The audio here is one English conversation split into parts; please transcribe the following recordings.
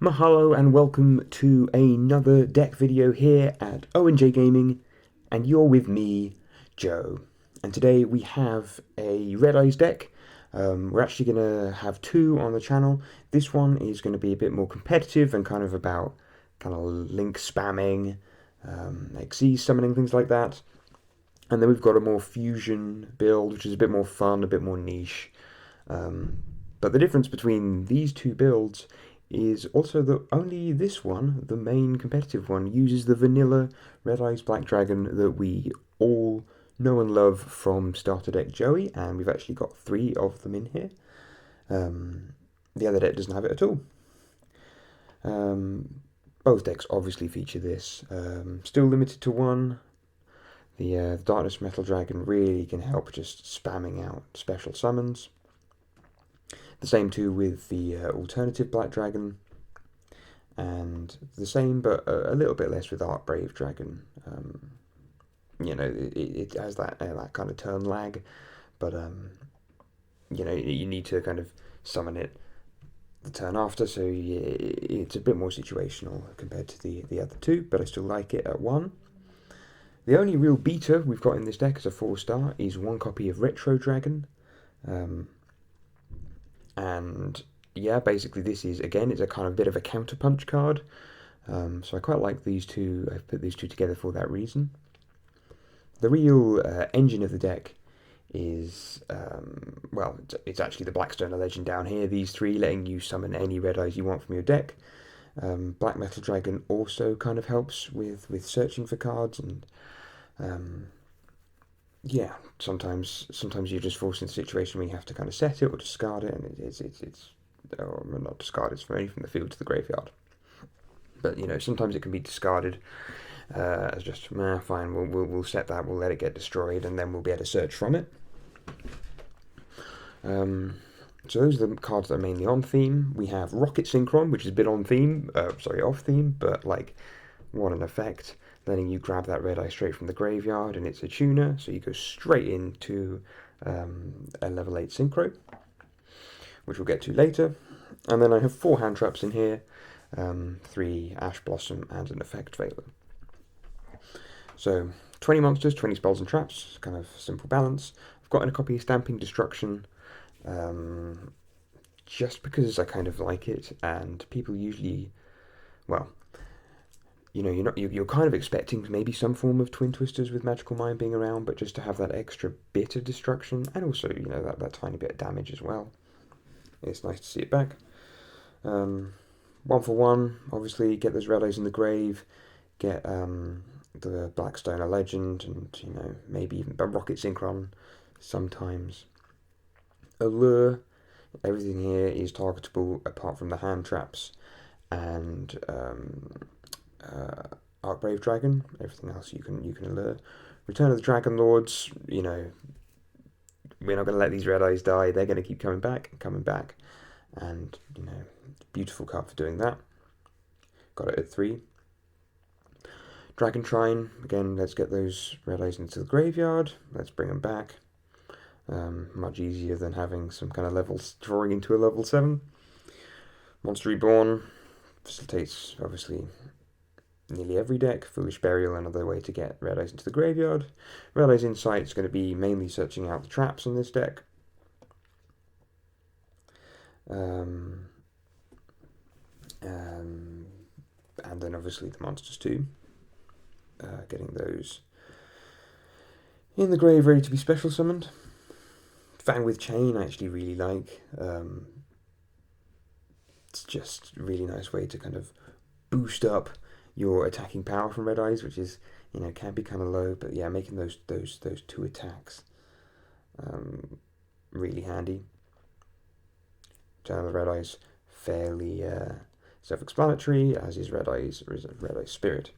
Mahalo and welcome to another deck video here at O&J Gaming, and you're with me, Joe. And today we have a Red Eyes deck. We're actually going to have two on the channel. This one is going to be a bit more competitive and kind of about kind of link spamming, XZ summoning, things like that. And then we've got a more fusion build, which is a bit more fun, a bit more niche. But the difference between these two builds is also that only this one, the main competitive one, uses the vanilla Red Eyes Black Dragon that we all know and love from Starter Deck Joey, and we've actually got 3 of them in here. The other deck doesn't have it at all. Both decks obviously feature this. Still limited to 1. The Darkness Metal Dragon really can help just spamming out special summons. The same too with the alternative Black Dragon, and the same but a little bit less with Archbrave Dragon. It has that kind of turn lag, but you need to kind of summon it the turn after, so yeah, it's a bit more situational compared to the other two, but I still like it at 1. The only real beta we've got in this deck as a 4-star is 1 copy of Retro Dragon. And yeah, basically this is, again, it's a kind of bit of a counterpunch card. So I quite like these two. I've put these two together for that reason. The real engine of the deck is, it's actually the Blackstone Legend down here. These 3 letting you summon any Red Eyes you want from your deck. Black Metal Dragon also kind of helps with searching for cards, and sometimes you're just forced into a situation where you have to kind of set it or discard it, and it's or not discard, it's from the field to the graveyard. But sometimes it can be discarded as just fine. We'll set that. We'll let it get destroyed, and then we'll be able to search from it. So those are the cards that are mainly on theme. We have Rocket Synchron, which is a bit on theme, off theme, but like, what an effect. Letting you grab that Red Eye straight from the graveyard, and it's a tuner, so you go straight into a level 8 Synchro, which we'll get to later. And then I have 4 hand traps in here, 3 Ash Blossom and an Effect Veiler. So 20 monsters, 20 spells and traps, kind of simple balance. I've got in a copy of Stamping Destruction, just because I kind of like it, and people usually, you're kind of expecting maybe some form of Twin Twisters with Magical Mind being around, but just to have that extra bit of destruction, and also, that tiny bit of damage as well. It's nice to see it back. 1 for 1, obviously, get those Red Eyes in the grave, get the Blackstone Legend, and, maybe even a Rocket Synchron sometimes. Allure, everything here is targetable apart from the hand traps, and Archbrave Dragon, everything else you can allure. Return of the Dragon Lords, we're not going to let these Red Eyes die. They're going to keep coming back and coming back, and beautiful card for doing that. Got it at 3. Dragon Trine, again, let's get those Red Eyes into the graveyard. Let's bring them back. Much easier than having some kind of levels drawing into a level 7. Monster Reborn facilitates, obviously, nearly every deck. Foolish Burial, another way to get Red Eyes into the graveyard. Red Eyes Insight is going to be mainly searching out the traps in this deck. And then obviously the monsters too. Getting those in the grave ready to be special summoned. Fang with Chain I actually really like. It's just a really nice way to kind of boost up your attacking power from Red Eyes, which is, can be kind of low, but yeah, making those 2 attacks really handy. Channel of Red Eyes, fairly self-explanatory, as is Red Eyes Spirit.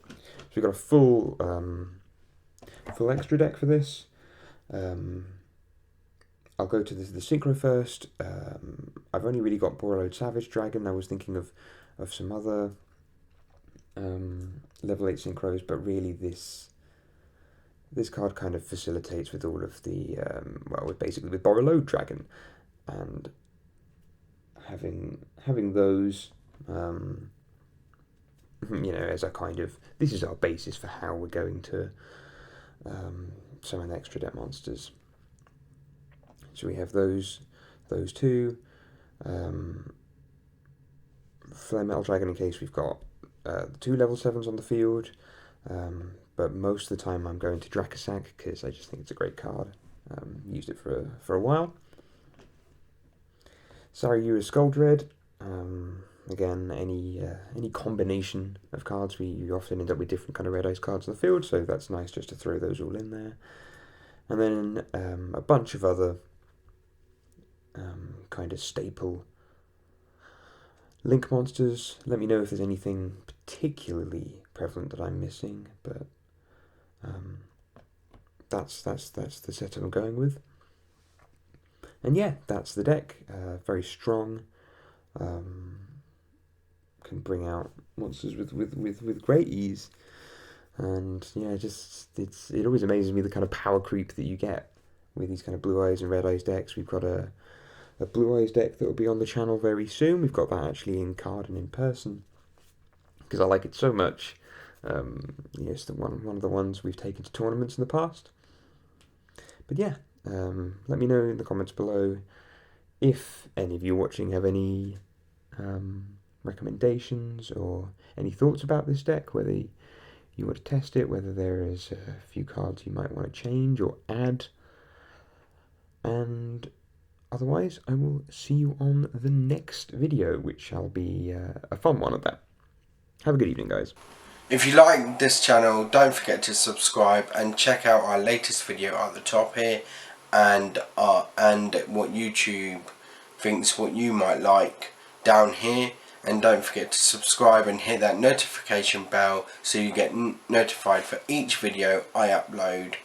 So we've got a full extra deck for this. I'll go to the Synchro first. I've only really got Borreload Savage Dragon. I was thinking of some other level 8 Synchros, but really this card kind of facilitates with all of the, with Borreload Dragon, and having those You know, as a kind of, this is our basis for how we're going to summon extra deck monsters. So we have those two. Flame Metal Dragon in case we've got the 2 level 7s on the field, but most of the time I'm going to Dracasac because I just think it's a great card. Used it for a while. Sarayu is Skuldred. Again, any combination of cards, we often end up with different kind of red ice cards on the field, so that's nice just to throw those all in there. And then a bunch of other kind of staple Link monsters. Let me know if there's anything particularly prevalent that I'm missing, but that's the setup I'm going with. And yeah, that's the deck. Very strong. Can bring out monsters with great ease. And yeah, it always amazes me the kind of power creep that you get with these kind of blue eyes and red eyes decks. We've got a blue eyes deck that will be on the channel very soon. We've got that actually in card and in person because I like it so much. It's one of the ones we've taken to tournaments in the past. But yeah, let me know in the comments below if any of you watching have any recommendations or any thoughts about this deck, whether you want to test it, whether there is a few cards you might want to change or add. And otherwise, I will see you on the next video, which shall be a fun one at that. Have a good evening, guys. If you like this channel, don't forget to subscribe and check out our latest video at the top here, and what YouTube thinks what you might like down here. And don't forget to subscribe and hit that notification bell so you get notified for each video I upload.